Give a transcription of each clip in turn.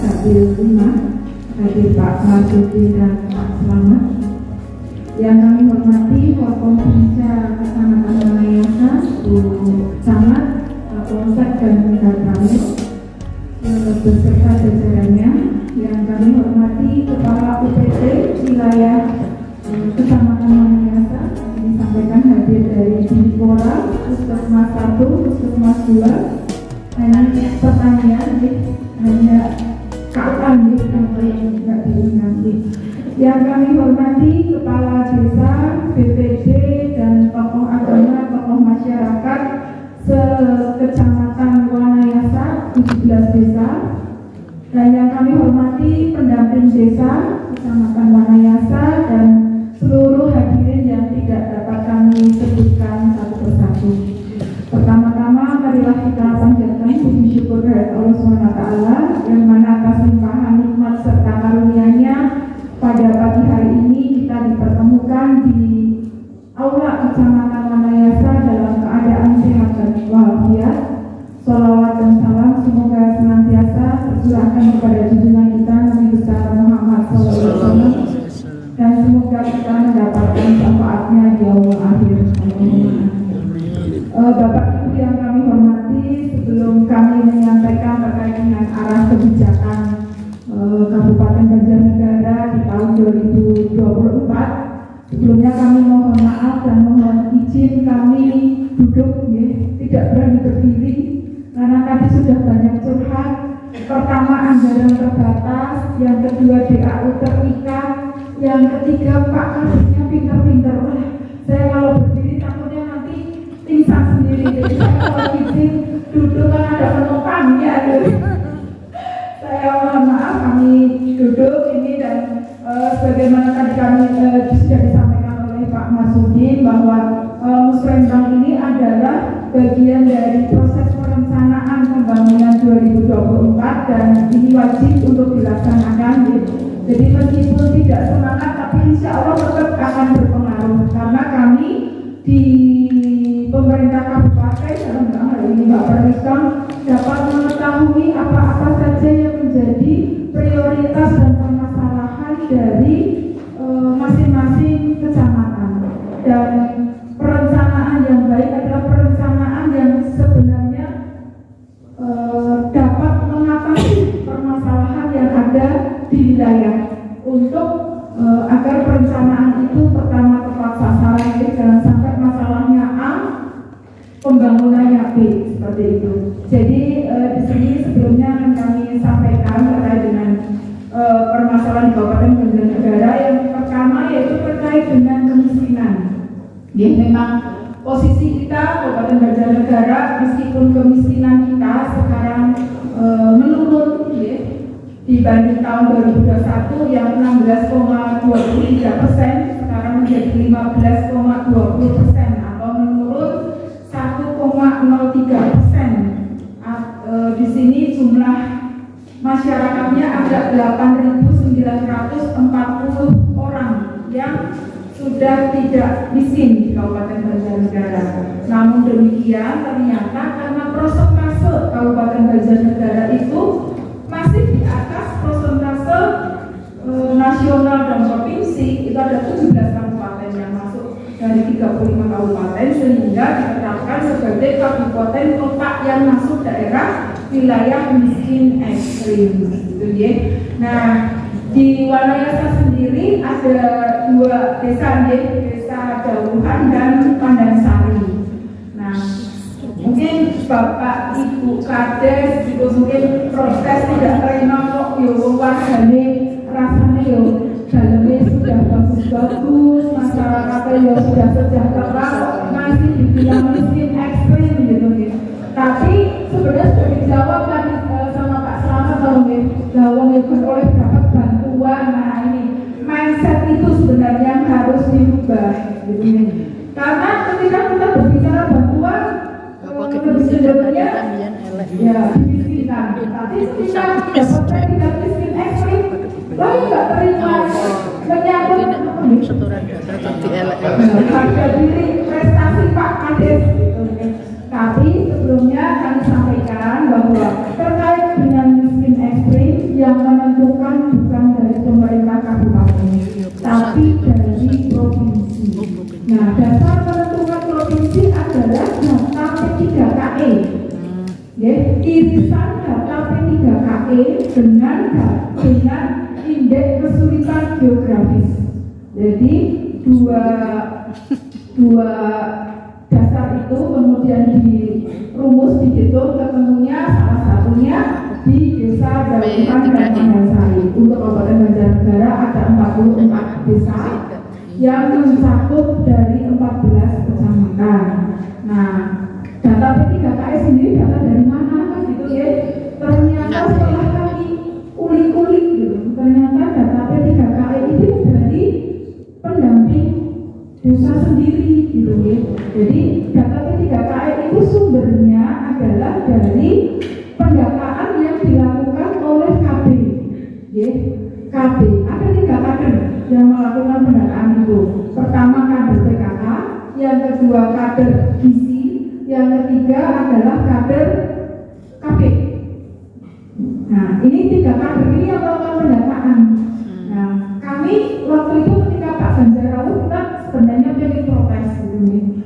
Dapil 5, hadir Pak Marsudi dan Pak Selamat. Yang kami hormati Forkompinsa Kecamatan Wanayasa, Bu Camat, Pak Polsek dan Tingkat Pramil, beserta jajarannya. Yang kami hormati Kepala UPT Wilayah Kecamatan Wanayasa, disampaikan hadir dari Dipora, Puskesmas 1, Puskesmas 2. Hanya pertanyaan, hanya kapan yang tidak diundang. Yang kami hormati Kepala Desa, BPD, dan tokoh agama, tokoh masyarakat se-Kecamatan Wanayasa, 17 desa. Dan yang kami hormati pendamping desa Kecamatan Wanayasa dan seluruh hadirin yang tidak dapat kami sebutkan satu persatu. Pertama-tama marilah kita panjatkan puji syukur kepada Allah SWT yang mana atas limpahan nikmat serta karunia-Nya pada pagi hari ini kita dipertemukan di Aula Kecamatan Wanayasa dalam keadaan sehat dan walafiat. Sholawat dan salam semoga senantiasa tercurahkan kepada junjungan kita Nabi besar Muhammad SAW dan semoga kita mendapatkan manfaatnya di yaumul akhir. Bapak Ibu yang kami hormati, sebelum kami menyampaikan terkait dengan arah kebijakan Kabupaten Banjarnegara di tahun 2024, sebelumnya kami mohon maaf dan mohon izin kami duduk, tidak berani berdiri karena tadi sudah banyak curhat. Pertama, anggaran terbatas, yang kedua DAU terikat, yang ketiga Pak kasusnya pinter-pinter. Saya kalau berdiri takutnya nanti pingsan sendiri, jadi saya kalau izin duduk kan ada penopangnya. Saya mohon maaf, kami duduk ini dan sebagaimana tadi kami sudah disampaikan oleh Pak Marsudi bahwa Musrembang ini adalah bagian dari proses perencanaan pembangunan 2024 dan ini wajib untuk dilaksanakan. Jadi meskipun tidak semangat, tapi insya Allah tetap akan berpengaruh karena kami di pemerintah kabupaten dalam hal ini Mbak Perliskam dapat mengetahui apa-apa saja yang menjadi prioritas dan permasalahan dari masing-masing kecamatan. Dan perencanaan yang baik adalah perencanaan yang sebenarnya dapat mengatasi permasalahan yang ada di wilayah untuk agar perencanaan itu pertama tepat sasaran, jadi jangan sampai masalahnya A, pembangunannya B, seperti itu. Jadi di sini sebelumnya akan kami sampaikan terkait dengan permasalahan di Kabupaten Banjarnegara. Yang pertama yaitu terkait dengan kemiskinan. Ya, memang posisi kita Kabupaten Banjarnegara meskipun kemiskinan kita sekarang menurun, ya, dibanding tahun 2021 yang 16,23% sekarang menjadi 15,20% atau menurun 1,03%. Di sini jumlah masyarakatnya ada 8.940 orang yang sudah tidak miskin di Kabupaten Banjarnegara. Namun demikian ternyata karena prosentase Kabupaten Banjarnegara itu masih di atas prosentase nasional dan provinsi, itu ada 17 kabupaten yang masuk dari 35 kabupaten sehingga ditetapkan sebagai kabupaten kota yang masuk daerah wilayah miskin ekstrim, gitu ya. Nah, di Wanayasa sendiri ada 2 desa, Desa Dauhan dan Pandansari. Nah, mungkin Bapak Ibu Kades itu mungkin proses tidak terima kok wargane rasanya dalamnya sudah bagus-bagus, masyarakatnya sudah sejahtera kok masih dibilang miskin ekstrim gitu. Tapi sebenarnya sudah dijawab tadi sama Pak Selamat bahwa oleh dapat bantuan. Nah, ini mindset itu sebenarnya yang harus dirubah gitu. Karena ketika kita berbicara bantuan lebih cenderungnya ya kemiskinan. Tapi ketika dapatnya tidak miskin ekstrim, lalu nggak terima menyambut harga diri prestasi Pak Kades. Tapi sebelumnya kami sampaikan bahwa terkait dengan miskin ekstrim yang menentukan bukan dari pemerintah kabupaten, tapi dari provinsi. Nah, dasar menentukan provinsi adalah data P3KE. Irisan data P3KE dengan indeks kesulitan geografis. Jadi dua dasar itu kemudian dirumus, dihitung, ketemunya salah satunya di Desa Daluhan dan Pandansari. Untuk Kabupaten Banjarnegara ada 44 desa yang mencakup dari 14 kecamatan. Nah, data P3KE sendiri data dari mana kan gitu ya? Ternyata setelah kami ulik-ulik gitu, ternyata data P3KE itu dari pendamping desa sendiri gitu ya. Jadi data P3KE itu sumbernya adalah dari pendataan yang dilakukan oleh KB. Ya, KB ada 3 kader yang melakukan pendataan itu. Pertama kader PKK, yang kedua kader gizi, yang ketiga adalah kader KB. Nah, ini 3 kader ini yang melakukan pendataan. Nah, kami waktu itu ketika Pak Ganjar kita sebenarnya pengen protes gitu nih.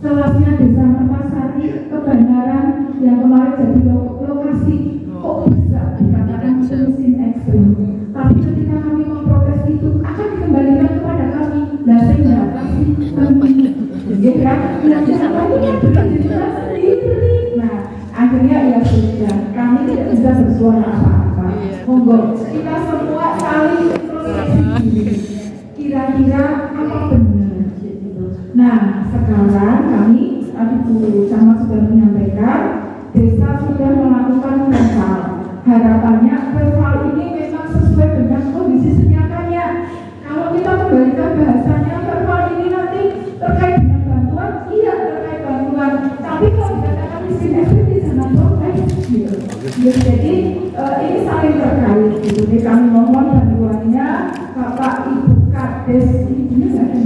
Kelasnya Desa Mertasari, Kebenaran yang kemarin jadi lokasi kok bisa dikatakan miskin ekstrim. Tapi ketika kami memprotes itu akan dikembalikan kepada kami. Nah, sehingga pasti jadi kan, nah, akhirnya ya sudah, kami tidak bisa bersuara apa-apa. Monggo kita semua saling introspeksi. Kira-kira apa benar? Nah, sekarang kami tadi Bu Camat sudah menyampaikan, desa sudah melakukan preval. Harapannya preval ini memang sesuai dengan kondisi senyatanya. Kalau kita kembalikan bahasanya, preval ini nanti terkait dengan bantuan, iya terkait bantuan. Tapi kalau dikatakan miskin ekstrim di sana protes, gitu. Jadi ini saling terkait. Gitu. Jadi kami mohon bantuannya Bapak Ibu Kades, ini nggak ada.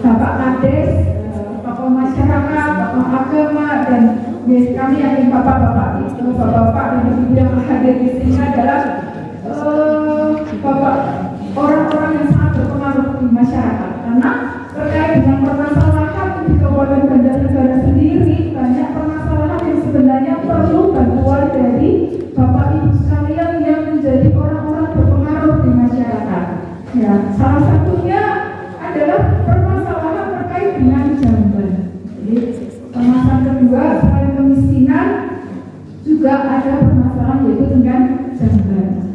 Bapak Kades, tokoh masyarakat, tokoh agama, dan kami yakin bapak-bapak itu, bapak-bapak dan ibu yang hadir di sini adalah bapak orang-orang yang sangat berpengaruh di masyarakat. Karena terkait dengan permasalahan di Kabupaten Banjarnegara sendiri, banyak permasalahan yang sebenarnya perlu bantuan dari bapak ibu sekalian yang menjadi orang-orang berpengaruh di masyarakat. Ya, salah satunya adalah permasalahan terkait dengan jamban. Jadi permasalahan kedua selain kemiskinan juga ada permasalahan yaitu dengan jamban.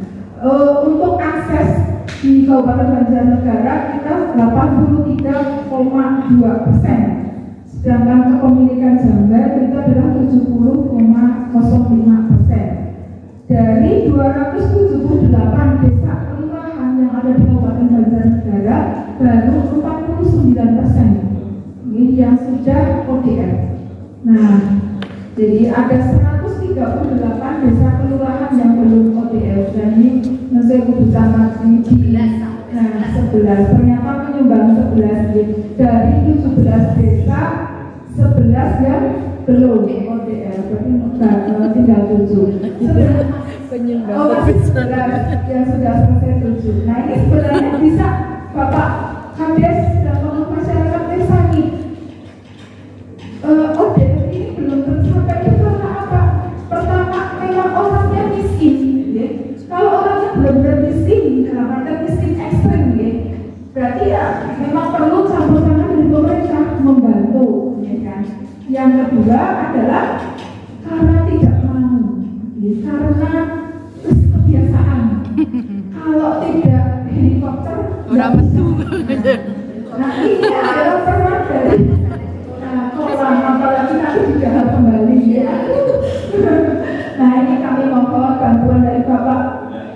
Untuk akses di Kabupaten Banjarnegara kita 83,2%, sedangkan kepemilikan jamban itu adalah 70,05%. Dari 278 desa kelurahan yang ada di Kabupaten Banjarnegara, baru 49% ini yang sudah ODF. Nah, jadi ada 138 desa kelurahan yang belum ODF, dan ini saya bicara di 11. Ternyata menyumbang 11 dari 17 desa, 11 yang belum ODF, berarti tinggal 7. Masih 11 yang sudah selesai 7. Nah, ini sebenarnya bisa Bapak Kades dan tokoh masyarakat desa ini. ODF ini belum tercapai itu karena apa? Pertama, memang orangnya miskin, ya. Kalau orangnya benar-benar miskin, dalam arti miskin ekstrim, ya, berarti ya memang perlu campur tangan dari pemerintah membantu, ya kan? Yang kedua adalah karena tidak mau, ya, karena kebiasaan. Kalau tidak helikopter, orang betul. Nah, ini adalah peran dari kolam, apalagi nanti juga harus kembali, ya. Nah, ini kami mohon bantuan dari Bapak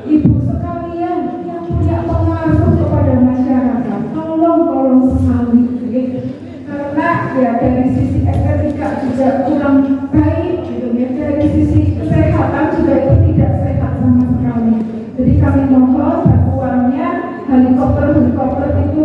Ibu sekalian yang punya pengaruh kepada masyarakat. Tolong sekali, gitu. Karena ya dari sisi estetika juga kurang baik, gitu ya. Dari sisi kesehatan juga itu tidak sehat sama sekali. Jadi kami mohon bantuannya, helikopter itu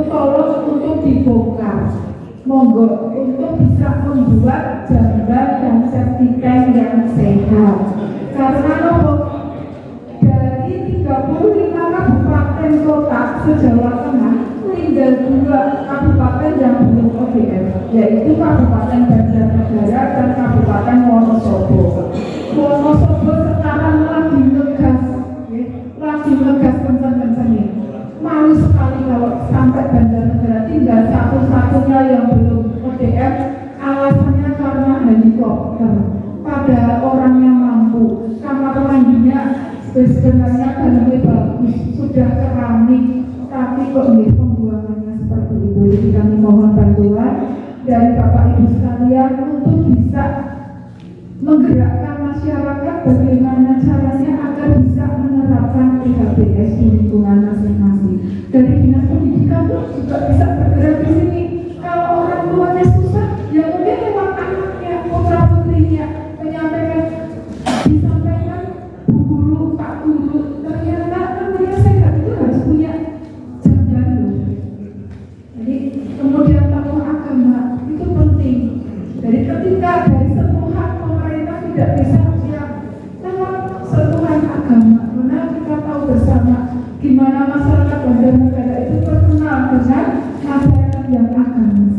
25 kabupaten kota se-Jawa Tengah, tinggal 2 kabupaten yang belum ODF, yaitu Kabupaten Banjarnegara dan Kabupaten Wonosobo. Wonosobo sekarang lagi ngegas kencang-kencangnya. Malu sekali kalau sampai Banjarnegara tinggal satu-satunya yang belum ODF, alasannya karena helikopter. Padahal orang yang mampu, kamar mandinya sebenarnya dalamnya bagus, sudah keramik, tapi kok pembuangannya seperti itu. Jadi kami mohon bantuan dari Bapak Ibu sekalian untuk bisa menggerakkan masyarakat bagaimana caranya agar bisa menerapkan PHBS di lingkungan masing-masing. Dari Dinas Pendidikan pun juga bisa bergerak di sini. Kalau orang tuanya susah, ya mungkin lewat anaknya, putra putrinya menyampaikan, disampaikan Bu Guru, Pak Guru, ternyata namanya sehat itu harus punya jam loh. Jadi kemudian tokoh agama itu penting. Jadi ketika dari sentuhan pemerintah tidak bisa siap lewat sentuhan agama, karena kita tahu bersama gimana masyarakat Banjarnegara itu terkenal dengan masyarakat yang agamis.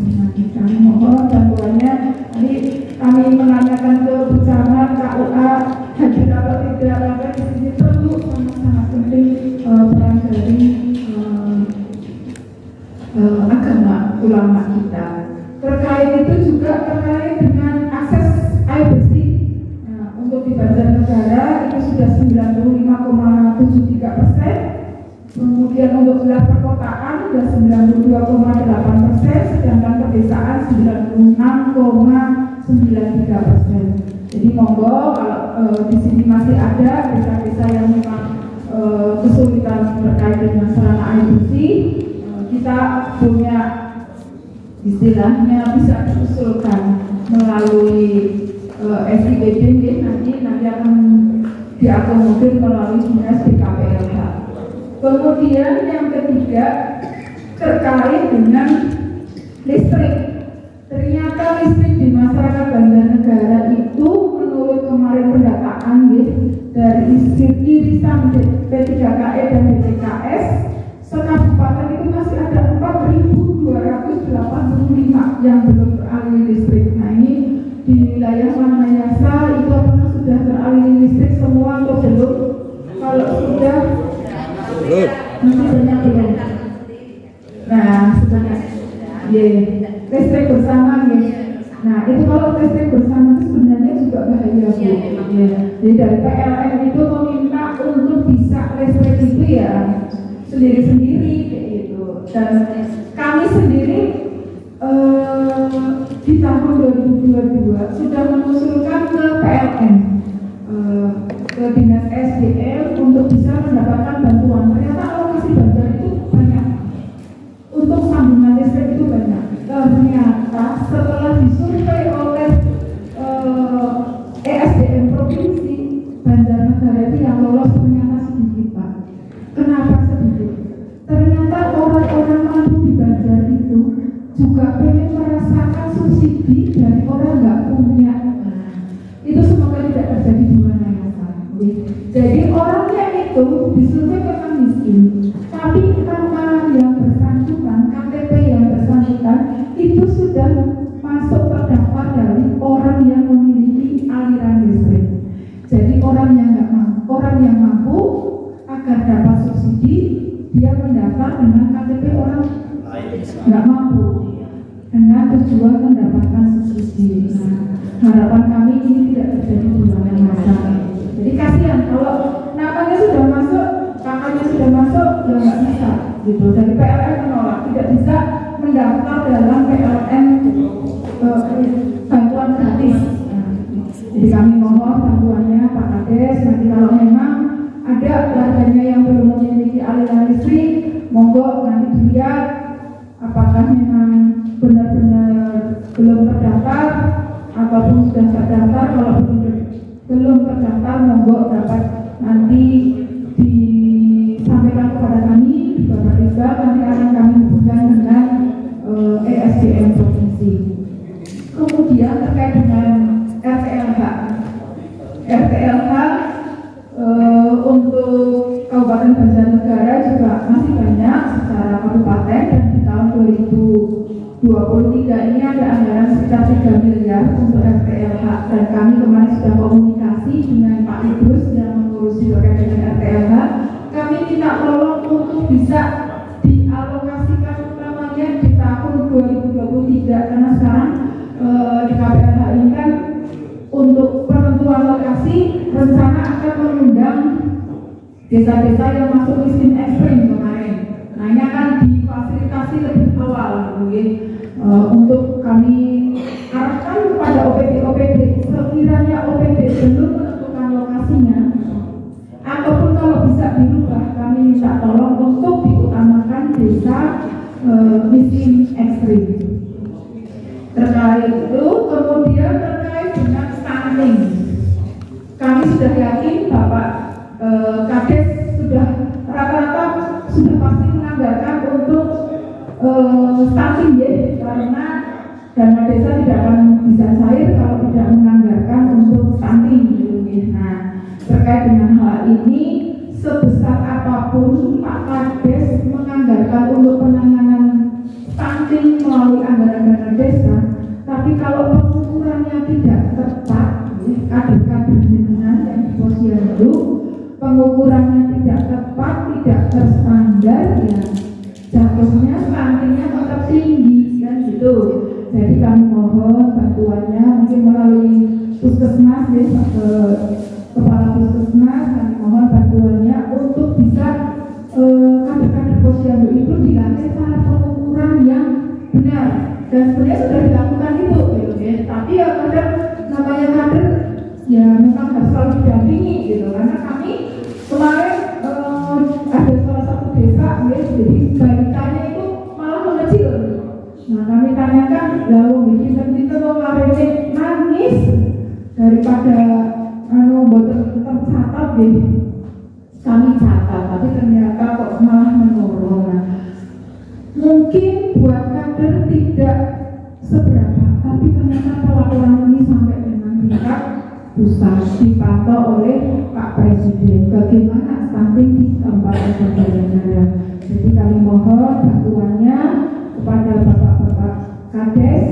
Kami mohon bantuannya. Jadi kami menanyakan ke bencana KUA hadir atau tidak, maka di sini perlu sangat-sangat penting peran dari agama ulama kita. Terkait itu juga terkait dengan akses air bersih. Nah, untuk di Banjarnegara itu sudah 95,73%. Kemudian untuk wilayah perkotaan sudah 92,8%, sedangkan pedesaan 96,93%. Jadi monggo kalau di sini masih ada desa-desa yang memang kesulitan terkait dengan sarana air bersih, kita punya istilahnya bisa diusulkan melalui SIPD, nanti akan diakomodir melalui Dinas BKPLH. Kemudian yang ketiga terkait dengan listrik. Ternyata listrik di masyarakat Banjarnegara itu menurut kemarin pendataan dari irisan P3KE dan BPKS sekabupaten itu masih ada 4.285 yang belum beralih listrik. Nah ini di wilayah Wanayasa itu apakah sudah beralih listrik semua atau belum? Kalau sudah masih banyak belum. Nah sudah listrik bersama Nah itu kalau listrik bersama itu sebenarnya juga bahaya Bu. Jadi dari PLN itu meminta untuk bisa listrik itu ya sendiri-sendiri kayak gitu. Dan kami sendiri di tahun 2022 sudah mengusulkan ke PLN, ke Dinas SDM untuk bisa mendapatkan bantuan. Ternyata alokasi bantuan itu banyak, untuk sambungan listrik itu banyak. Ternyata setelah disurvei oleh ESDM Provinsi Banjarnegara itu yang lolos ternyata sedikit Pak. Kenapa sedikit? Ternyata orang-orang mampu di Banjar itu juga pengen merasakan subsidi dari orang nggak punya. Itu semoga tidak terjadi di Wanayasa. Jadi orangnya itu disurvei memang miskin, tapi nama yang bersangkutan, KTP yang bersangkutan itu sudah masuk terdaftar dari orang yang memiliki aliran listrik. Jadi orang yang mampu agar dapat subsidi, dia mendaftar dengan KTP orang nggak mampu dengan tujuan mendapatkan subsidi. Nah, harapan kami ini tidak terjadi di Wanayasa. Jadi kasihan kalau namanya sudah masuk, kakaknya sudah masuk, ya nggak bisa gitu. Dari PLN menolak, tidak bisa mendaftar dalam PLN bantuan gratis. Nah, jadi kami mohon bantuannya Pak Kades. Nanti kalau memang ada warganya yang belum memiliki aliran listrik, monggo nanti dilihat apakah memang benar-benar belum terdaftar ataupun sudah terdaftar. Kalau belum terdaftar, monggo dapat nanti disampaikan kepada kami di Bapak Iba, nanti akan kami hubungkan dengan ESDM Provinsi. Kemudian terkait dengan RTLH untuk Kabupaten Banjarnegara juga masih banyak secara kabupaten, dan di tahun 2023 ini ada anggaran sekitar 3 miliar untuk RTLH, dan kami kemarin sudah komunikasi dengan Pak Idrus yang mengurusi terkait dengan RTLH. Kami minta tolong untuk bisa dialokasikan utamanya di tahun 2023, karena sekarang di KPLH ini kan untuk penentuan lokasi rencana akan mengundang desa-desa yang masuk miskin ekstrim kemarin. Nah, ini akan difasilitasi lebih awal untuk kami arahkan kepada OPD. Sekiranya OPD belum menentukan lokasinya, ataupun kalau bisa dirubah, kami minta tolong untuk diutamakan desa miskin ekstrim. Terkait itu, kemudian terkait dengan stunting, kami sudah yakin Bapak Kades sudah rata-rata sudah pasti menganggarkan untuk stunting ya, karena dana desa tidak akan bisa cair kalau tidak menganggarkan untuk stunting. Nah, terkait dengan hal ini, sebesar apapun Pak Kades menganggarkan untuk penanganan stunting melalui anggaran dana desa, tapi kalau pengukurannya tidak tepat, kader-kader jenengan yang di posyandu, pengukurannya tidak tepat, tidak terstandar, ya jatuhnya stuntingnya tetap tinggi kan gitu. Jadi kami mohon bantuannya mungkin melalui puskesmas ya, kepala puskesmas, kami mohon bantuannya untuk bisa kader-kader posyandu itu dilatih cara pengukuran yang benar, dan sebenarnya sudah dilakukan itu gitu ya. Tapi ya kadang namanya kader ya memang harus selalu didampingi gitu, karena kami kemarin ada salah satu desa ya, jadi balitanya itu malah mengecil. Nah, kami tanyakan, lalu kita mau larene nangis daripada boten tercatat deh. Kami catat, tapi ternyata kok malah menurun. Nah, mungkin buat kader tidak seberapa, tapi ternyata pelaporan ini sampai dengan tingkat pusat dipantau oleh Pak Presiden. Bagaimana stunting di Kabupaten Banjarnegara? Jadi kami mohon bantuannya kepada Bapak-Bapak Kades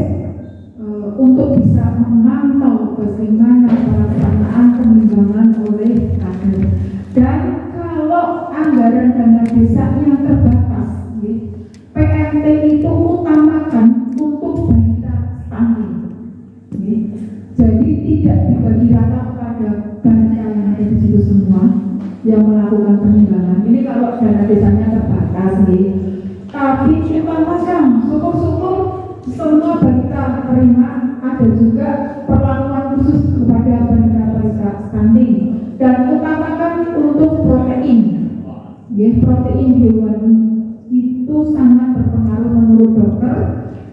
untuk bisa memantau bagaimana pelaksanaan penimbangan oleh kader. Dan kalau anggaran dana desanya terbatas, PMT itu utamakan untuk balita stunting. Jadi tidak dibagi rata kepada balita yang ada di situ semua yang melakukan penimbangan. Ini kalau dana desanya terbatas, tapi utamakan, syukur-syukur semua balita terima. Ada juga perlakuan khusus kepada balita stunting, dan utamakan untuk protein, protein hewani itu sangat berpengaruh menurut dokter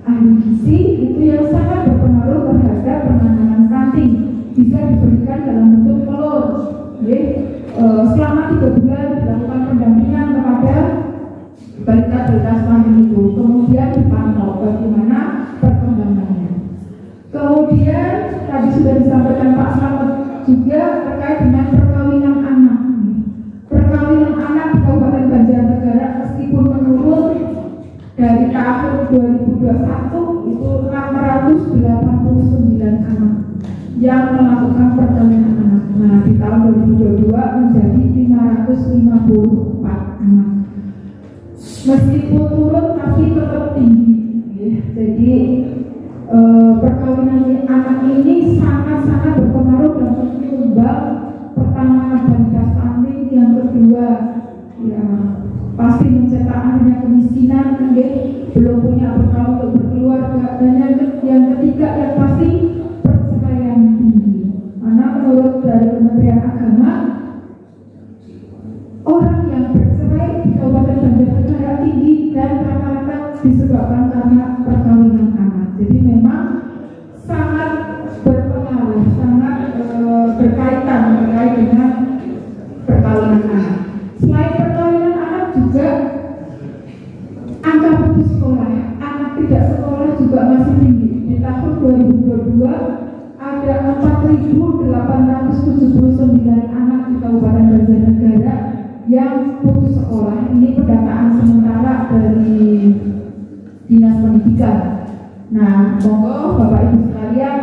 ahli gizi, itu yang sangat berpengaruh terhadap penanganan stunting. Bisa diberikan dalam bentuk telur, selama 3 bulan dilakukan pendampingan kepada balita stunting itu, kemudian dipantau bagaimana perkembangannya. Kemudian tadi sudah disampaikan Pak Slamet juga terkait dengan perkawinan anak. Perkawinan anak di Kabupaten Banjarnegara meskipun menurun dari tahun 2021 itu 689 anak yang melakukan perkawinan anak. Nah, di tahun 2022 menjadi 554 anak. Meskipun turun tapi tetap tinggi. Jadi perkawinan anak ini sangat-sangat berpengaruh dan menyumbang pertama balita stunting, yang kedua ya pasti mencetak akhirnya kemiskinan, belum punya bekal untuk berkeluarga, dan yang ketiga yang pasti perceraian tinggi. Karena menurut dari Kementerian Agama, orang yang bercerai di Kabupaten Banjarnegara tinggi dan rata-rata disebabkan karena perkawinan anak. Jadi memang sangat berpengaruh, sangat berkaitan terkait dengan perkawinan anak. Selain perkawinan anak juga angka putus sekolah, anak tidak sekolah juga masih tinggi. Di tahun 2022 ada 4.879 anak di Kabupaten Banjarnegara yang putus sekolah. Ini pendataan sementara dari Dinas Pendidikan. Nah, monggo Bapak Ibu sekalian,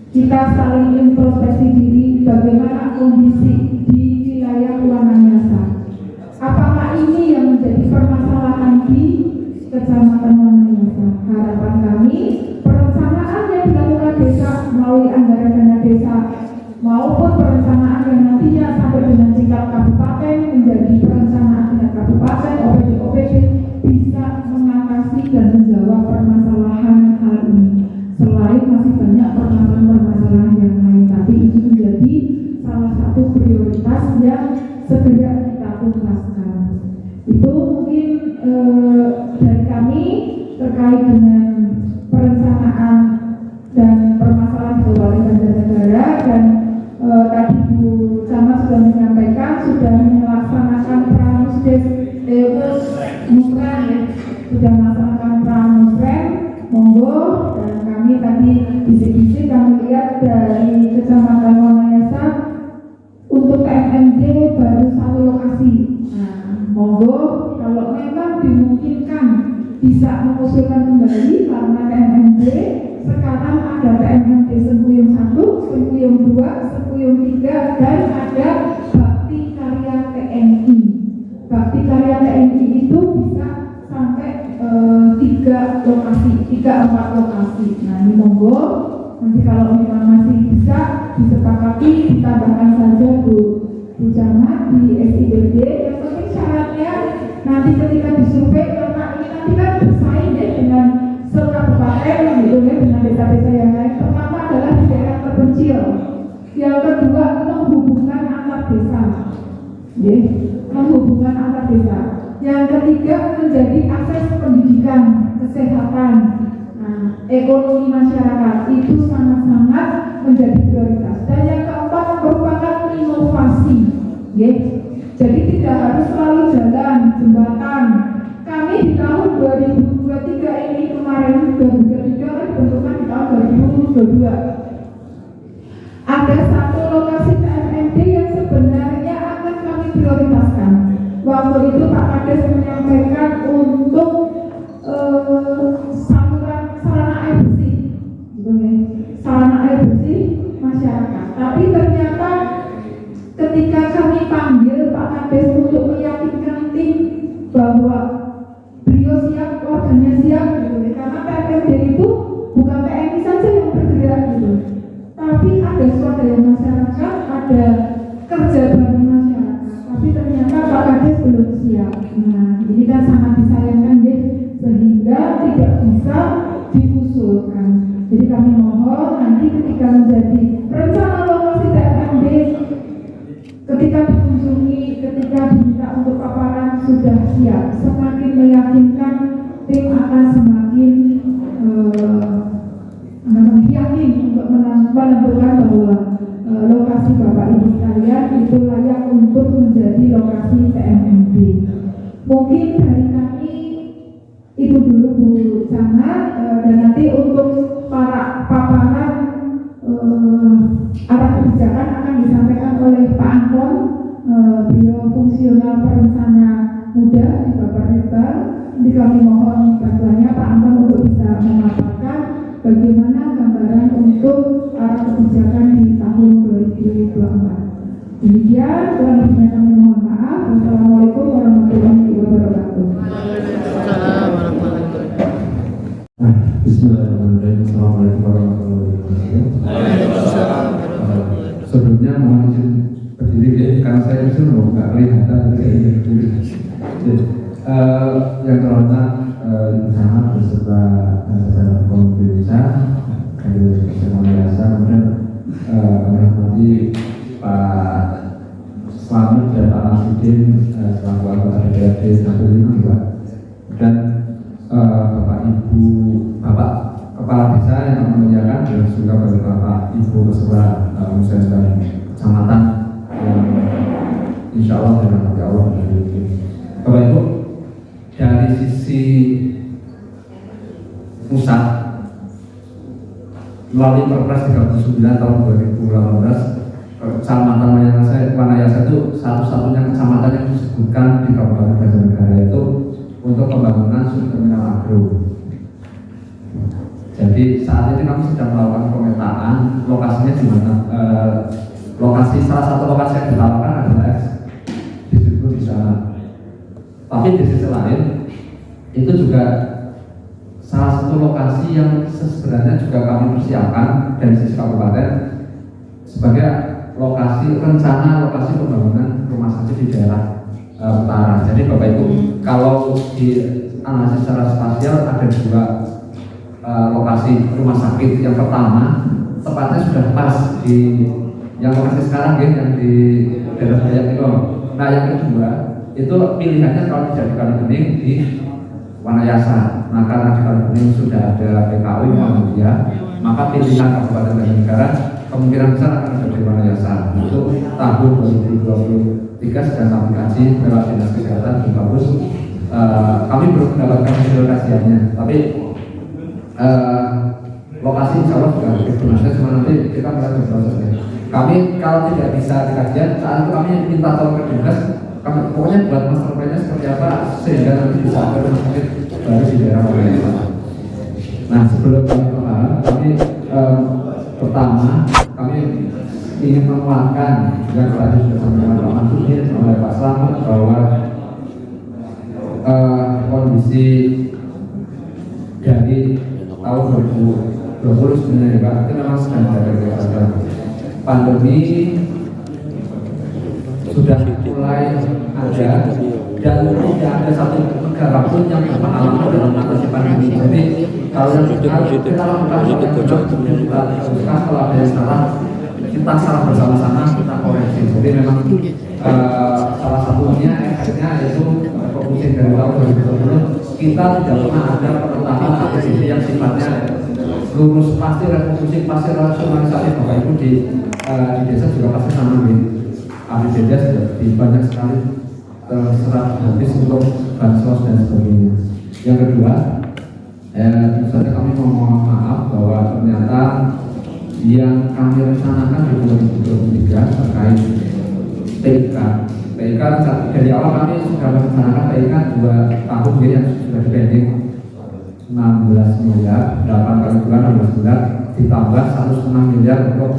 kita saling introspeksi diri bagaimana kondisi di wilayah Wanayasa. Apakah ini yang menjadi permasalahan di Kecamatan Wanayasa? Harapan kami, perencanaan yang dilakukan desa melalui anggaran dana desa maupun perencanaan yang nantinya sampai dengan tingkat kabupaten menjadi perencanaan tingkat kabupaten OPD bisa mengatasi dan menjawab permasalahan hal ini. Selain masih banyak permasalahan yang lain, tapi ini menjadi salah satu prioritas yang segera kita tuntaskan. Itu mungkin dari kami terkait dengan perencanaan dan permasalahan di Kabupaten Banjarnegara. Dan tadi Bu Camat sudah menyampaikan sudah melaksanakan pramusdes musren, sudah melaksanakan pramusren. Monggo, dan kami tadi bisik-bisik kami lihat dari Kecamatan Wanayasa untuk KMMD baru 1 lokasi. Nah, monggo kalau memang dimungkinkan bisa mengusulkan kembali, karena KMMD sekarang ada KMMD Sempuyung 1, Sempuyung 2, Sempuyung 3, dan ada Bakti Karya TNI. Bakti Karya TNI itu bisa sampai 3 lokasi, 3-4 lokasi. Nah, ini monggo nanti kalau memang masih bisa disepakati ditambahkan saja Bu Camat di SIDD. Yang penting syaratnya nanti ketika disurvei, karena ini nanti kan bersaing ya dengan sekabupaten gitu ya, dengan desa-desa yang lain. Pertama adalah di daerah terpencil, yang kedua menghubungkan antar desa, menghubungkan antar desa. Yang ketiga menjadi akses pendidikan, kesehatan, ekonomi masyarakat, itu sangat-sangat menjadi prioritas. Dan yang keempat merupakan inovasi, jadi tidak harus selalu jalan, jembatan. Kami di tahun 2023 ini kemarin 2023 dibentukkan di tahun 2022. Ada 1 lokasi KMMD yang sebenarnya akan kami prioritaskan. Waktu itu Pak Kades menyampaikan untuk sarana air bersih, sarana air bersih masyarakat. Tapi ternyata ketika kami panggil Pak Kades untuk meyakinkan tim bahwa beliau siap, warganya siap, karena PMD itu bukan PMI saja yang bergerak gitu, tapi ada swadaya masyarakat, ada kerja bareng masyarakat. Tapi ternyata Pak Kades belum siap. Nah, ini kan sangat disayangkan ya, sehingga tidak bisa diusulkan. Jadi kami mohon nanti ketika menjadi rencana lokasi TMD, ketika dikunjungi, ketika diminta untuk paparan sudah siap, semakin meyakinkan tim akan semakin yakin untuk menentukan bahwa lokasi Bapak Ibu sekalian itu layak untuk menjadi lokasi TMMD. Mungkin dari kami itu dulu Bu Camat, dan nanti untuk para paparan arah kebijakan akan disampaikan oleh Pak Anton, beliau fungsional perencana muda di Bapak. Nanti kami mohon bantuannya Pak Anton untuk bisa memaparkan bagaimana gambaran untuk arah kebijakan di tahun 2024. Demikian, kurang lebihnya kami mohon maaf. Wassalamualaikum warahmatullahi wabarakatuh. Bismillahirrahmanirrahim. Assalamualaikum warahmatullahi wabarakatuh. Sebelumnya mohon izin berdiri karena saya bisa nggak kelihatan, saya ingin berdiri. Yang terhormat Ibu Camat beserta pemerintah dari Wanayasa, kemudian menghormati Pak Slamet dan Pak Nasruddin selaku anggota DPRD 1 juga, dan Bapak Ibu Bapak Kepala Desa yang memuliakan, dan juga Bapak Ibu beserta muslim dan kecamatan yang insya Allah dengan hati Allah dari Bapak Ibu. Dari sisi pusat melalui Perpres 39 tahun 2018, Kecamatan Wanayasa itu satu-satunya kecamatan yang lokasinya di mana. Salah satu lokasi yang ditawarkan adalah distribusi di sana. Tapi di sisi lain itu juga salah satu lokasi yang sebenarnya juga kami persiapkan dari sisi kabupaten sebagai rencana lokasi pembangunan rumah sakit di daerah utara. Jadi Bapak Ibu, kalau di analisis secara spasial ada dua lokasi rumah sakit. Yang pertama tepatnya sudah pas di yang lokasi sekarang ya, yang di daerah Dayak itu. Nah yang kedua itu pilihannya kalau tidak di Kalibening di Wanayasa. Nah karena di Kalibening sudah ada PKU Muhammadiyah, maka pilihan Kabupaten Banjarnegara kemungkinan besar akan ada di Wanayasa. Itu tahun 2023 sedang kami kaji lewat dinas kesehatan di bagus. Kami belum mendapatkan hasil kajiannya, tapi lokasi insya Allah juga diperlukan. Cuma nanti kita mulai berproses. Kami kalau tidak bisa dikajian, saat itu kami minta tolong ke dinas. Kami pokoknya buat master plan-nya seperti apa sehingga nanti bisa ada rumah sakit baru di daerah Wanayasa. Nah sebelum kami paham, kami pertama kami ingin menguatkan yang tadi sudah disampaikan Pak Mansur oleh Pak Slamet bahwa kondisi dari tahun 2020 sebenarnya Pak itu memang sedang ada pandemi sudah mulai ada dan tidak ada satu negara pun yang berpengalaman dalam mengatasi pandemi. Jadi kalau kita lakukan kalau ada yang salah kita bersama-sama kita koreksi. Jadi memang salah satunya efeknya yaitu refocusing dari tahun 2020 kita tidak pernah ada penetapan APBD yang sifatnya lurus, pasti refocusing, pasti rasionalisasi. Bapak Ibu di desa juga pasti sama nih. APBD sudah banyak sekali terserap habis untuk bansos dan sebagainya. Yang kedua, misalnya kami mohon maaf bahwa ternyata yang kami rencanakan di 2023 terkait PIK dari awal kami sudah merencanakan PIK 2 tahun yang sudah dipending 16 miliar, 8 kali bulan 16 bulan ditambah 1,5 miliar untuk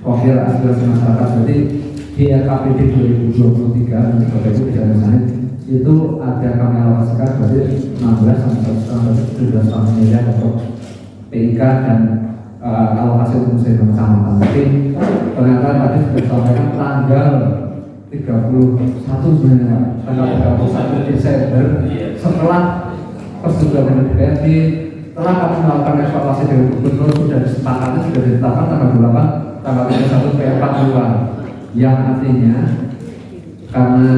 profil aspirasi masyarakat. Jadi di RKPD 2023 untuk Bapak Ibu bisa misalnya itu ada kami alokasikan berarti 16 sampai 17 miliar untuk PIK dan alokasi untuk museum kecamatan. Tapi ternyata tadi sudah disampaikan tanggal 31 sebenarnya tanggal 31 Desember setelah persetujuan DPRD, setelah kami melakukan evaluasi dari gubernur sudah disepakati, sudah ditetapkan tanggal 28 tanggal 31 P42 yang artinya karena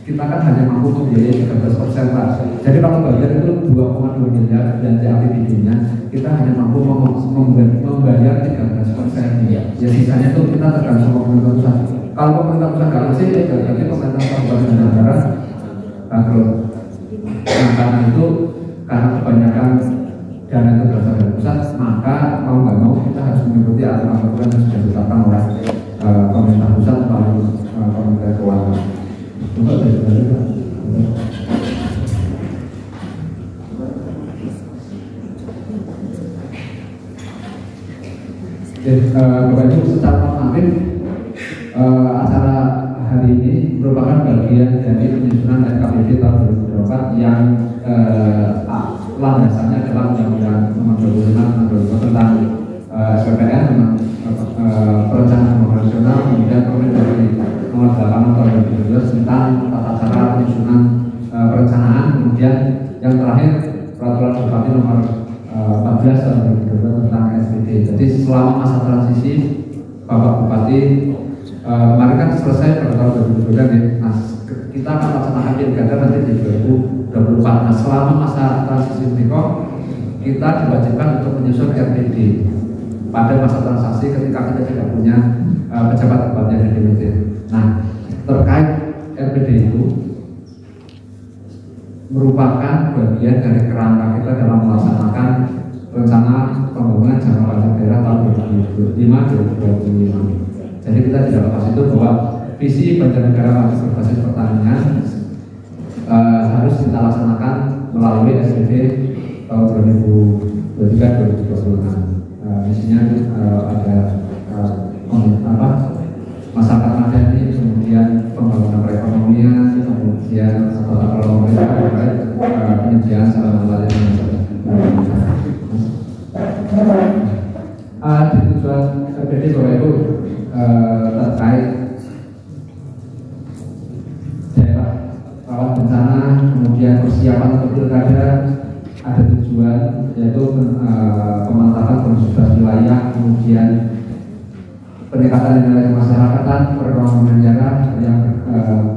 kita kan hanya mampu membiayai 13% Pak. Jadi kalau bayar itu 2,2 miliar dan APBD-nya kita hanya mampu membayar 13%. Ya sisanya itu kita tergantung pemerintah pusat. Kalau pemerintah pusat nggak ngasih, ya berarti pemerintah kabupaten negara bangkrut. Nah karena itu karena kebanyakan dana itu berasal dari pusat, maka mau nggak mau kita harus mengikuti aturan-aturan yang sudah ditetapkan oleh pemerintah pusat melalui Kementerian Keuangan. Bapak Ibu, secara normatif acara hari ini merupakan bagian dari penyusunan RKPD tahun 2024 yang landasannya adalah Undang-Undang Nomor 25 tentang SPPN, tentang perencanaan pembangunan nasional, kemudian Permendagri Nomor 8 tahun 2012 tentang tata cara penyusunan perencanaan, kemudian yang terakhir Peraturan Bupati Nomor 14 tahun 2012 tentang SPD. Jadi selama masa transisi Bapak Bupati kemarin kan selesai pada tahun 2022 ya. Nah, kita akan laksanakan pilkada nanti di 2024. Nah, selama masa transisi berikut kita diwajibkan untuk menyusun RPD pada masa transaksi ketika kita tidak punya pejabat tempatnya di DPT. Nah, terkait RPD itu merupakan bagian dari kerangka kita dalam melaksanakan rencana pembangunan jangka panjang daerah tahun 2025-2025. Jadi kita tidak lepas itu bahwa visi Banjarnegara berbasis pertanian harus kita laksanakan melalui SPD tahun 2023-2026. Misinya ada kemudian kalau pemerintah terkait penyediaan sarana pelayanan di tujuan RPD Bapak Ibu terkait daerah rawan bencana, kemudian persiapan untuk pilkada, ada tujuan yaitu pemantapan konsultasi wilayah, kemudian peningkatan nilai kemasyarakatan, perekonomian daerah yang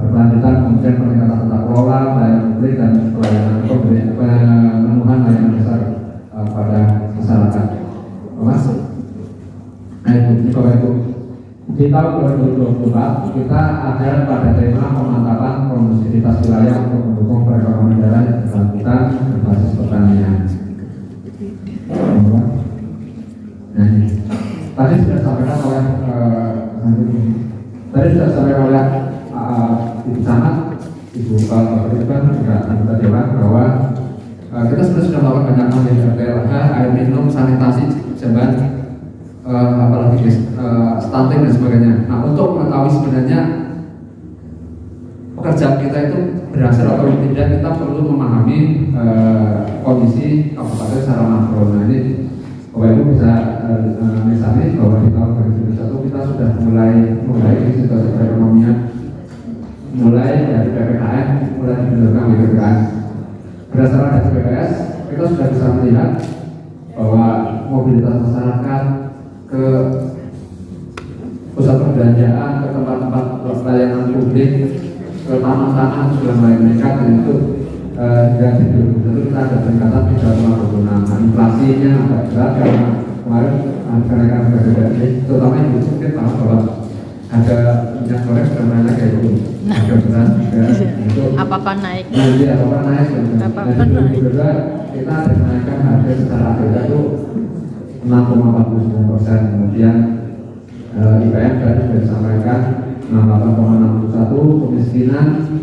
berkelanjutan, kemudian peningkatan tata kelola, pelayanan publik dan pelayanan pemenuhan layanan dasar pada masyarakat. Mas, ini Bapak Ibu, di tahun 2024 kita ada pada tema pemantapan kondusivitas wilayah untuk mendukung perekonomian daerah yang berkelanjutan berbasis pertanian. Nah, tadi sudah disampaikan oleh Ibu Camat, Ibu Kepala juga anggota Dewan bahwa kita sudah melakukan banyak hal di RPLH, air minum, sanitasi, jamban, apalagi stunting dan sebagainya. Nah, untuk mengetahui sebenarnya pekerjaan kita itu berhasil atau tidak, kita perlu memahami kondisi kabupaten secara makro. Nah, ini Bapak Ibu bisa misalnya bahwa di tahun 2021 kita sudah mulai situasi perekonomian, mulai dari PPKM, mulai dibentukkan PPKM. Berdasarkan data BPS, kita sudah bisa melihat bahwa mobilitas masyarakat ke pusat perbelanjaan, ke tempat-tempat pelayanan publik, ke taman-taman sudah mulai meningkat, dan itu dan di 2021 kita ada peningkatan 3,26. Nah, inflasinya agak berat karena kemarin kenaikan harga terutama yang mungkin paham bahwa harga minyak goreng sudah naik kayak itu, harga beras juga itu apa-apa naik. Nanti apa-apa naik. Apa-apa naik. Juga kita ada kenaikan harga secara harga itu 6,49%. Kemudian IPM tadi sudah disampaikan 68,61. Kemiskinan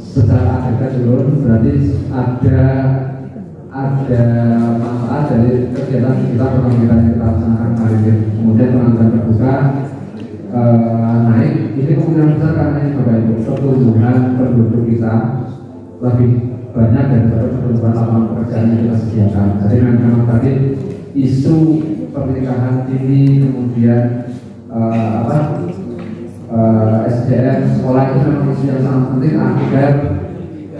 secara agregat turun, berarti ada manfaat dari kegiatan kita yang kita laksanakan hari ini. Kemudian pengangguran terbuka naik, ini kemungkinan besar karena ini Bapak Ibu pertumbuhan penduduk kita lebih banyak daripada pertumbuhan lapangan pekerjaan yang kita sediakan. Jadi memang tadi isu pernikahan dini, kemudian SDM sekolah itu memang isu yang sangat penting agar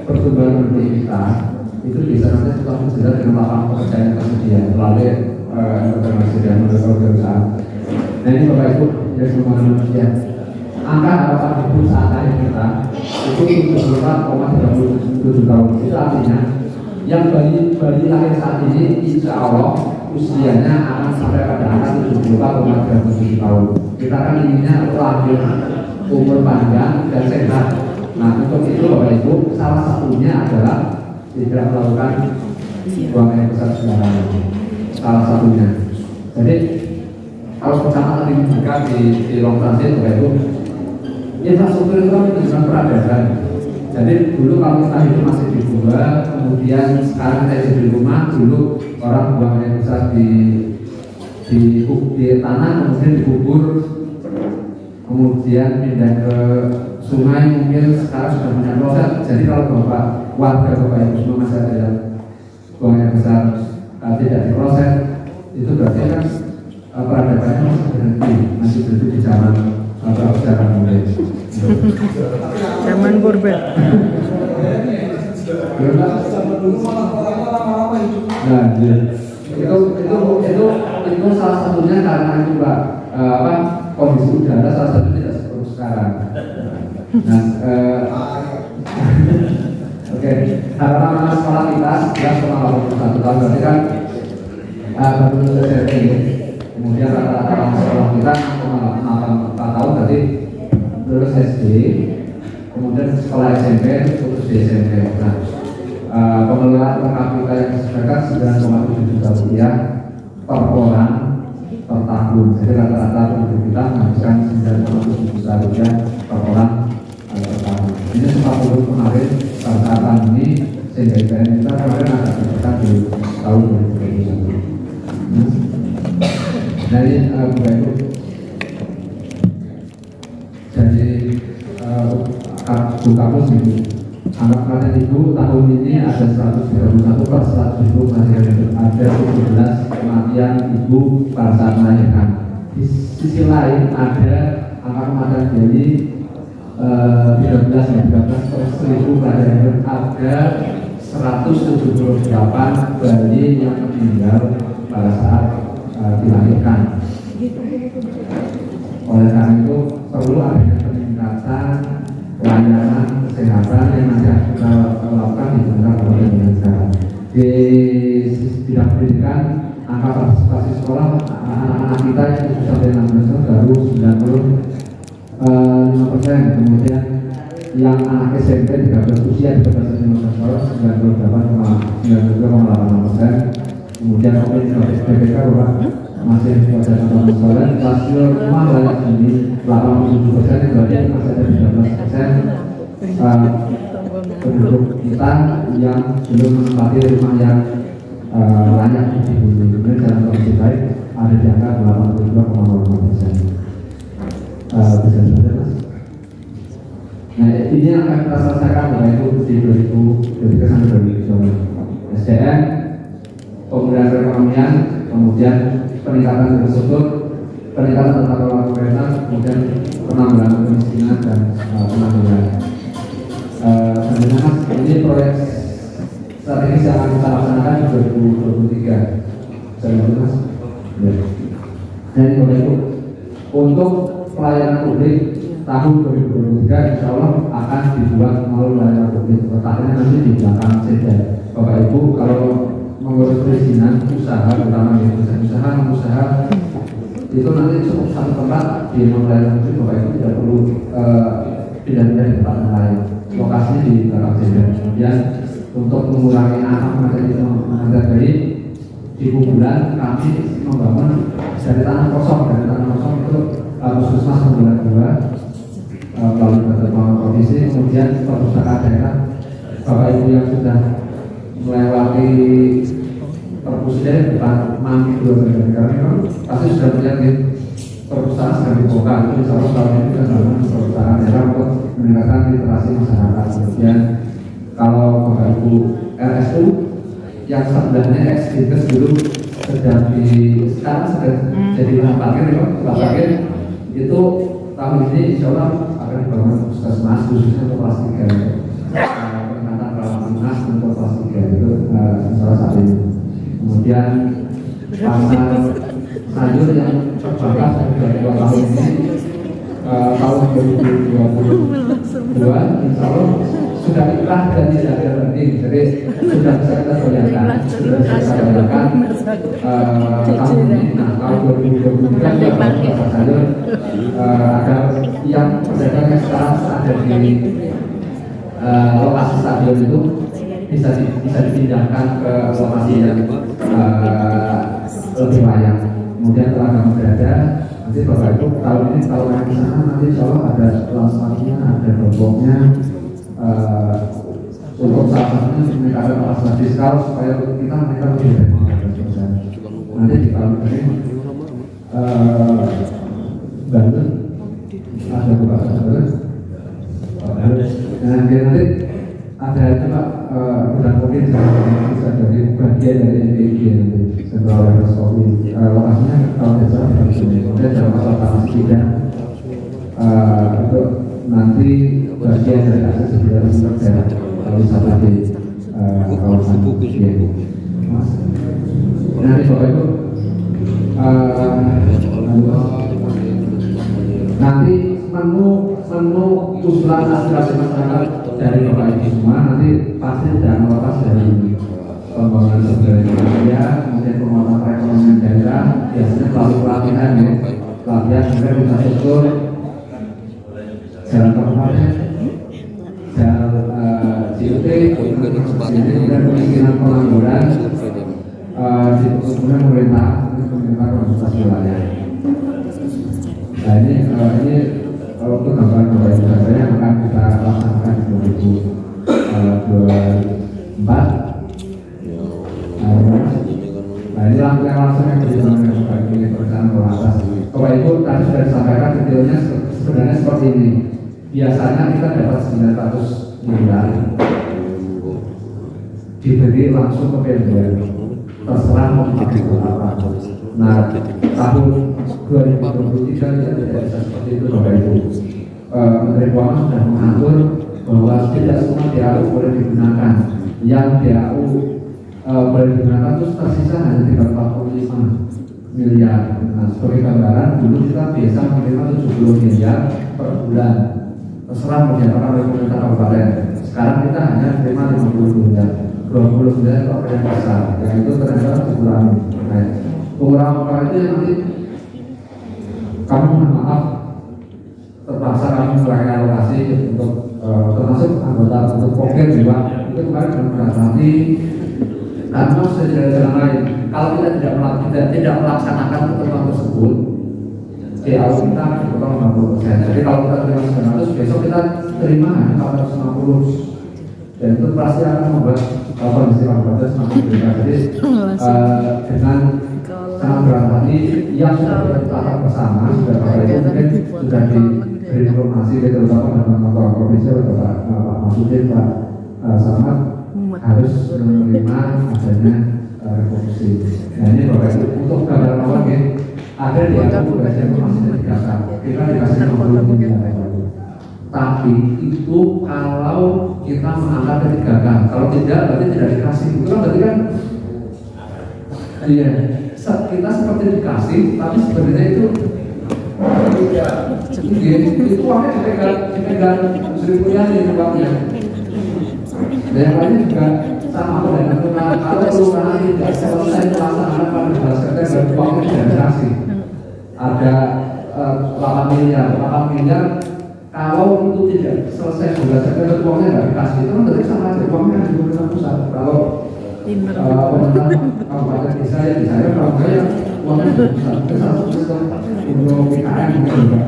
pertumbuhan penduduk kita itu bisa nanti tetap berjalan dengan lapangan pekerjaan yang tersedia melalui informasi dan organisasi. Nah, ini Bapak Ibu yang semua manusia, angka harapan hidup saat ini kita itu 74,37 tahun. Itu artinya yang bayi lahir saat ini insya Allah usianya akan sampai pada angka 74,37 tahun. Kita akan inginnya lahir umur panjang dan sehat. Nah, untuk itu Bapak Ibu, salah satunya adalah tidak melakukan buang air besar sembarangan. Salah satunya. Jadi kalau pertama tadi dibuka di long transit Bapak Ibu, infrastruktur itu kan menunjukkan peradaban. Jadi dulu kalau kita itu masih dibuat, kemudian sekarang kita hidup di rumah, dulu orang buang air besar di tanah, kemudian dikubur, kemudian pindah ke sungai, mungkin sekarang sudah punya proses. Jadi kalau warga Bapak Ibu semua masih ada yang buang air besar tidak diproses, itu berarti kan peradabannya masih berhenti di zaman sejarah mulai Zaman purba. Nah, itu salah satunya karena itu Pak, kondisi udara salah satunya tidak seperti sekarang. Nah, oke, harapan anak sekolah kita 11,81 tahun, berarti kan baru lulus SMP. Kemudian rata-rata anak sekolah kita 6,84 tahun, berarti lulus SD. Kemudian sekolah SMP, putus di SMP. Nah, pengeluaran per kapita yang disediakan 9,7 juta rupiah per orang per tahun. Jadi rata-rata penduduk kita menghabiskan 9,7 juta rupiah per orang per tahun. Ini sempat turun kemarin pada saat pandemi, sehingga IPM kita kemarin agak tertekan di tahun 2021. Dari Bapak Ibu, jadi kampus ini. Angka kematian ibu tahun ini ada 131 per 100.000 kelahiran hidup, ada 17 kematian ibu pada saat melahirkan. Di sisi lain ada angka kematian bayi 13 per 1.000 kelahiran hidup, ada 178 bayi yang meninggal pada saat dilahirkan. Oleh karena itu perlu adanya peningkatan pelayanan kesehatan yang nanti kita lakukan di tengah dengan sekarang. Di bidang pendidikan, angka partisipasi sekolah anak-anak kita yang sampai 16 tahun baru 95%. Kemudian yang anak SMP 13 usia di bawah 15 tahun 98,8%. Kemudian komunitas PPK masih pada 16%. Rasio rumah layak huni 87%, yang berarti masih ada 13% penduduk kita yang belum menempati rumah yang layak dihuni. Kemudian dalam kondisi baik ada di angka 82,5%. Bisa saja mas. Nah ini yang akan kita selesaikan pada itu di 2023 sampai 2025. SDM, pemulihan perekonomian, kemudian peningkatan infrastruktur, peningkatan tata kelola pemerintahan, kemudian penanggulangan kemiskinan dan penanggulangan. Selanjutnya mas, ini proyek strategis yang akan kita laksanakan di 2023. Selanjutnya mas. Ya. Nah ini proyek itu untuk pelayanan publik tahun 2023 insya Allah akan dibuat melalui layanan publik. Letaknya nanti di belakang saja. Bapak Ibu kalau mengurus perizinan usaha, terutama di usaha itu nanti cukup satu tempat di pelayanan publik. Bapak Ibu tidak perlu pindah-pindah di tempat lain. Lokasinya di belakang saja. Kemudian untuk mengurangi angka kematian bayi di kuburan kami membangun dari tanah kosong itu puskesmas Pembulan 2 melalui Badan Provinsi, kemudian perpustakaan daerah. Bapak Ibu yang sudah melewati perpustakaan depan Mangki 2 karena memang pasti sudah melihat perpustakaan sedang dibuka. Itu insya Allah tahun ini kita bangun perpustakaan daerah untuk meningkatkan literasi masyarakat. Kemudian kalau Bapak Ibu RSU yang sebelahnya ex-dinkes dulu sekarang sedang jadi lahan parkir, itu tahun ini insya Allah akan dibangun puskesmas khususnya untuk kelas 3 peningkatan perawatan dinas untuk kelas 3 itu salah satu ini. Kemudian pasar sayur yang terbakar dari 2 tahun ini tahun 2022 insya Allah sudah ikhlas dan tidak ada penting, jadi sudah bisa kita bayangkan tahun ini. Nah tahun 2023 pasar sayur agar yang pedagangnya sekarang ada di lokasi stadion itu bisa dipindahkan ke lokasi yang lebih layak. Kemudian telah berada nanti Bapak Ibu tahun ini kalau yang di sana nanti insya Allah ada langsungnya, ada roboknya untuk salah satunya meningkatkan kapasitas fiskal supaya kita menaikkan lebih dari 15%. Nanti di tahun ini Banten ada buka Banten. Dan nanti ada juga udah mungkin bisa jadi bagian dari NPI nanti Central Warehouse Coffee. Lokasinya kalau tidak salah di sini. Kemudian dalam masalah tanah sebidang untuk nanti bagian dari akses sebidang daerah wisata di kawasan ini. Nanti Bapak Ibu nanti menu usulan aspirasi masyarakat dari Bapak Ibu semua nanti pasti dan melepas dari pembangunan sumber daya manusia, kemudian penguatan perekonomian daerah, biasanya melalui pelatihan kemudian infrastruktur, jalan kabupaten, jalan CUT, kemudian kemiskinan pengangguran, kemudian pemerintah konsultasi wilayah. Nah ini untuk gambaran Bapak Ibu yang akan kita laksanakan di 2024. Nah ini langsung yang berjalan dengan Bapak Ibu perencanaan Bapak Ibu tadi sudah disampaikan detailnya sebenarnya seperti ini. Biasanya kita dapat 900 miliar diberi langsung ke PNBM, terserah mau pakai apa. Nah, tahun 2023 tidak bisa seperti itu, Bapak Ibu. Menteri Keuangan sudah mengatur bahwa tidak semua DAU boleh digunakan. Yang DAU boleh digunakan itu tersisa hanya 345 miliar. Nah, sebagai gambaran, dulu kita biasa menerima 70 miliar per bulan, terserah mau diapakan oleh pemerintah kabupaten. Sekarang kita hanya menerima 50 miliar, 20 miliar itu apa yang besar, yang itu ternyata dikurangi. Nah, pengurangan itu nanti kami mohon maaf, terpaksa kami mengurangi alokasi untuk termasuk anggota untuk poker juga itu kemarin dengan berat hati karena sejalan jalan lain. Kalau kita tidak melaksanakan ketentuan tersebut, DAU kita dipotong 50%. Jadi kalau kita terima 900, besok kita terima hanya 450, dan itu pasti akan membuat kondisi kabupaten semakin berbeda. Jadi dengan sangat berat hati yang sudah kita tetapkan bersama, sudah Bapak Ibu mungkin sudah diberi informasi, terutama dengan Bapak Provinsi, Bapak Masudin, Pak Samad harus menerima adanya revolusi. Nah ini Bapak Ibu untuk gambaran awal ada di aku bagian masih dikasih, kita dikasih 60 miliar. Tapi itu kalau kita mengangkat kebijakan, kalau tidak berarti tidak dikasih. Itu kan berarti kan, iya, kita seperti dikasih, tapi sebenarnya itu itu uangnya dipegang Sri Mulyani uangnya. Dan yang lainnya juga sama dengan kalau perusahaan tidak selesai pelaksanaan pada 12 September, uangnya tidak dikasih. Ada 8 miliar. Kalau itu tidak selesai 12 September, uangnya nggak dikasih, itu kan berarti sama aja, uangnya di pemerintah pusat. Kalau pemerintah kabupaten desa ya di saya, kalau saya uangnya di pusat, itu satu sistem untuk PKM juga.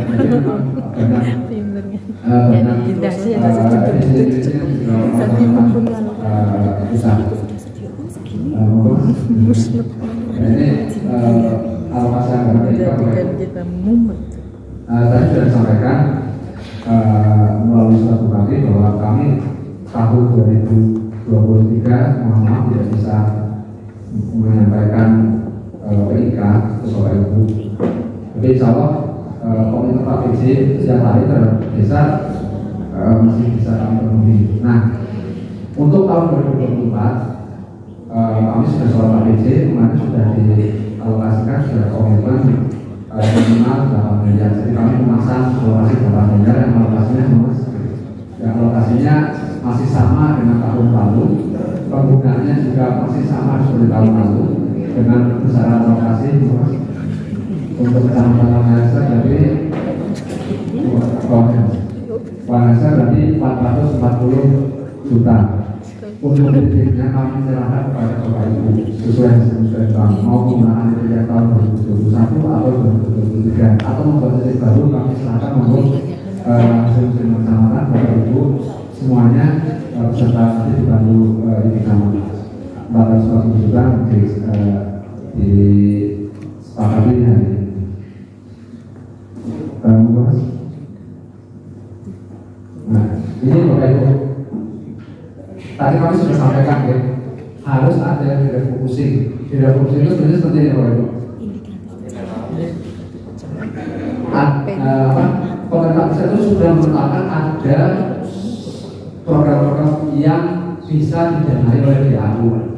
Jadi memang banyak pusat. Ini alokasi anggaran kita tadi sudah disampaikan melalui surat bupati bahwa kami tahun 2023 mohon maaf tidak bisa menyampaikan PIK ke Bapak Ibu. Tapi insya Allah komitmen Pak PJ setiap hari terhadap desa masih bisa kami penuhi. Nah, untuk tahun 2024 kami sudah soal Pak PJ kemarin sudah dialokasikan sudah komitmen minimal 8 miliar. Jadi kami memasang alokasi 8 miliar yang alokasinya masih sama dengan tahun lalu, penggunaannya juga masih sama seperti tahun lalu dengan besaran alokasi untuk kecamatan Wanasa jadi Wanasa berarti 440 juta. Untuk titiknya kami serahkan kepada Bapak Ibu sesuai kami mau menggunakan titik tahun 2021 atau 2023 atau membuat titik baru kami serahkan untuk hasil kecamatan Bapak Ibu semuanya beserta nanti dibantu ini kami 440 juta di sepakati hari ini. Nah ini Bapak Ibu. Tadi kami sudah sampaikan ya, harus ada yang direfocusing. Direfocusing itu sebenarnya seperti ini Bapak Ibu. Pemerintah pusat itu sudah menetapkan ada program-program yang bisa didanai oleh DAU.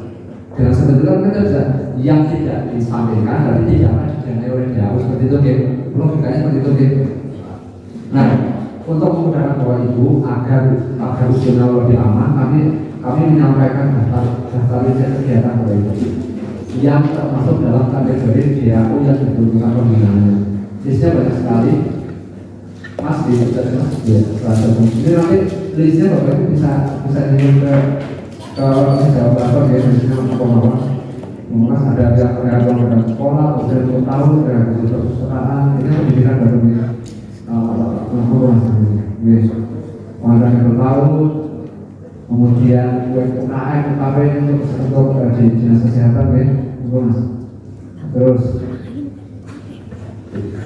Dengan seperti itu kita bisa yang tidak disampaikan berarti tidak akan didanai oleh DAU seperti itu ya. Logikanya seperti itu ya. Nah, untuk memudahkan Bapak Ibu agar ujian lebih aman, kami menyampaikan daftar riset kegiatan Bapak Ibu yang termasuk dalam kategori DAU yang dibutuhkan pembinaannya. Listnya banyak sekali, Mas di ini nanti listnya Bapak Ibu bisa ingin ke Jawa Barat ya, listnya Mas ada yang program sekolah, program tahun, program perpustakaan, ini pendidikan baru ya. Pengadaan berlaut, kemudian UMKM, UKP untuk di dinas kesehatan ya, Mas. Terus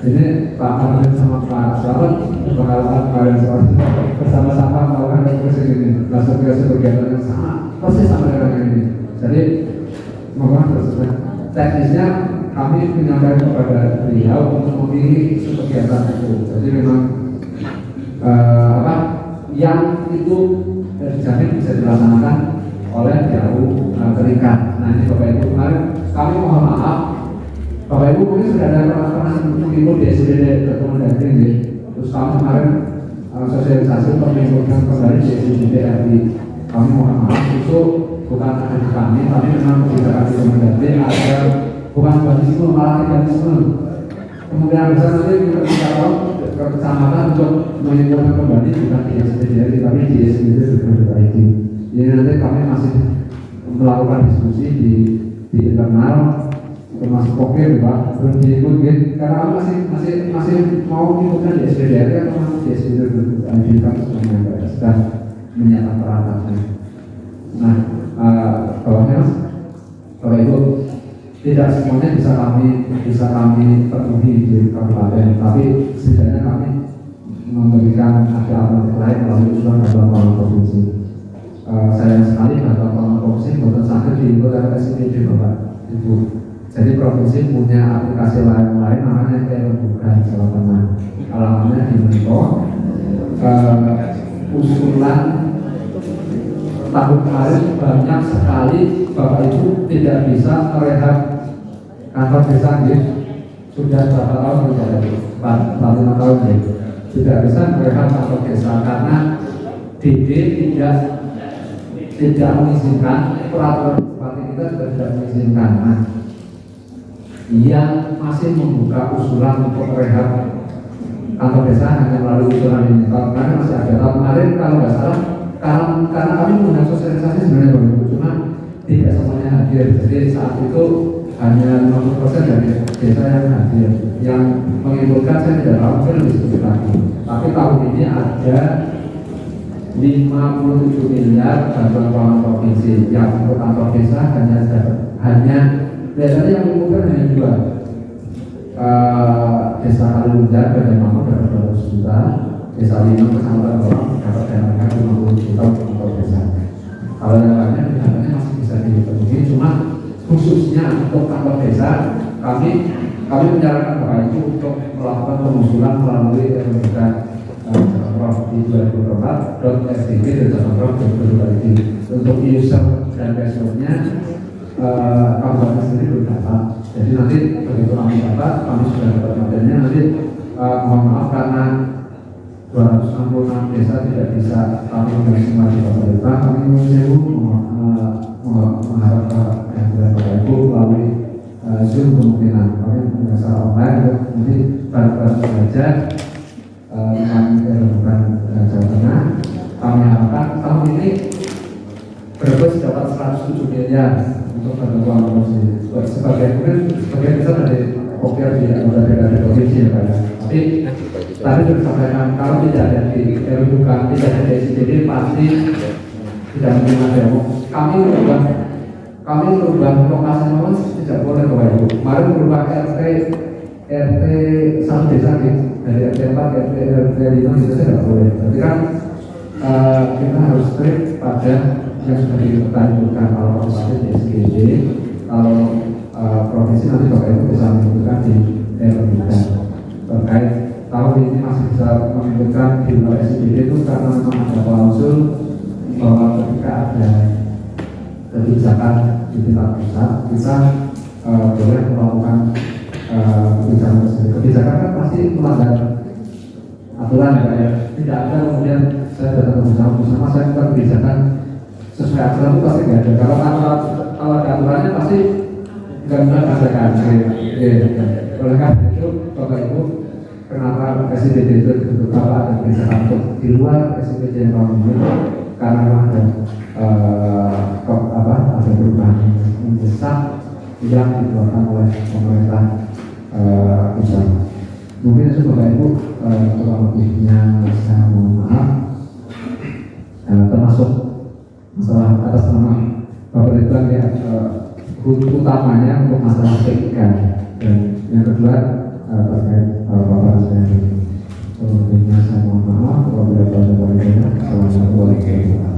Ini Pak Arvin sama Pak Selamat pengalaman kalian bersama-sama melakukan refleksi ini, masuk ke kegiatan yang sama persis sama dengan ini. Jadi mohon terus teknisnya kami menyampaikan kepada beliau untuk memilih kegiatan itu. Jadi memang yang itu dijamin bisa dilaksanakan oleh jauh terikat. Nah ini Bapak Ibu, kemarin kami mohon maaf, Bapak Ibu mungkin sudah ada pernah mengikut di SDD rekomendasi ini. Terus kami kemarin sosialisasi untuk mengumpulkan kembali di SDD RI. Kami mohon maaf itu bukan ada di kami, tapi memang tidak rekomendasi ada bukan budisme malah tidak. Kemungkinan besar nanti kita tahu ke kecamatan untuk mengumpulkan kembali bukan di SDD tapi di SDD rekomendasi. Jadi nanti kami masih melakukan diskusi di internal termasuk oke Pak, belum diikut karena kami masih mau ikutkan di SPDR atau masih di SPDR kami sudah menyatakan peralatannya. Nah, bawahnya Mas, Bapak Ibu, tidak semuanya bisa kami penuhi di kabupaten, tapi setidaknya kami memberikan ada alternatif lain melalui usulan bantuan provinsi. Sayang sekali bantuan provinsi bukan sampai diikut oleh SPD Bapak Ibu. Jadi provinsi punya aplikasi lain namanya Bukan Jawa Tengah. Alamatnya di Menko. Usulan tahun kemarin banyak sekali Bapak Ibu tidak bisa merehab kantor desa gitu. Sudah berapa tahun sudah 4-5 tahun gitu. Tidak bisa merehab kantor desa karena DD tidak mengizinkan, peraturan bupati kita juga tidak mengizinkan. Nah, yang masih membuka usulan untuk merehab kantor desa hanya melalui usulan ini. Tahun kemarin masih ada. Tahun kemarin kalau nggak salah, karena kami menggunakan sosialisasi sebenarnya begitu, cuma tidak semuanya hadir. Jadi saat itu hanya 50% dari desa yang hadir. Yang menginginkan saya tidak tahu, mungkin lebih sedikit lagi. Tapi tahun ini ada 57 miliar bantuan keuangan provinsi. Yang untuk kantor desa hanya biasanya yang mengumpulkan hanya dua. Desa Kaliunjar dan Mampu dapat 200 juta, Desa Lima Kecamatan Bawang dapat dana 50 juta untuk kantor desa. Kalau yang lainnya biasanya masih bisa dipenuhi, cuma khususnya untuk kantor desa kami menyarankan Bapak Ibu untuk melakukan pengusulan melalui RMK di 2024.sdg dan Jakarta untuk user dan passwordnya kabupaten sendiri belum dapat. Jadi nanti begitu kami dapat, kami sudah dapat materinya. Nanti mohon maaf karena 266 desa tidak bisa kami semua di pemerintah. Kami mengharap Bapak Ibu melalui Zoom kemungkinan kami secara online nanti baru saja bukan Jawa Tengah. Kami harapkan tahun ini Brebes dapat 107 miliar untuk bantuan provinsi. Sebagian besar dari kopiar di anggota DPRD provinsi ya Pak. Tapi tadi sudah disampaikan kalau tidak ada di bukan tidak ada di SDD pasti tidak mungkin ada. Kami merubah lokasi nomor tidak boleh Bapak Ibu. Kemarin merubah RT 1 desa dari RT 4 ke RT 5 itu tidak boleh. Tapi kan kita harus strict pada yang sudah ditetapkan. Kalau kabupaten di SGD, kalau provinsi nanti Bapak Ibu bisa menentukan di RMK terkait tahun ini masih bisa menentukan di luar SGD itu karena memang ada klausul bahwa ketika ada kebijakan di tingkat pusat kita boleh melakukan kebijakan tersebut. Kebijakan kan pasti melanggar aturan ya Pak ya. Tidak ada kemudian saya datang bersama saya bukan kebijakan sesuai aturan itu pasti nggak ada. Kalau ada aturannya pasti nggak bisa dikerjakan. Oleh karena itu Bapak Ibu, kenapa SPDJ itu dibentuk apa dan kebijakan untuk di luar SPDJ yang tahun ini karena ada ada perubahan mendesak yang dikeluarkan oleh pemerintah pusat. Mungkin itu Bapak Ibu kurang lebihnya saya mohon maaf, termasuk masalah atas nama Bapak Ridwan ya, utamanya untuk masalah PIK dan yang kedua terkait saya ini. Sebelumnya saya mohon maaf apabila ada yang berbeda. Assalamualaikum warahmatullahi wabarakatuh.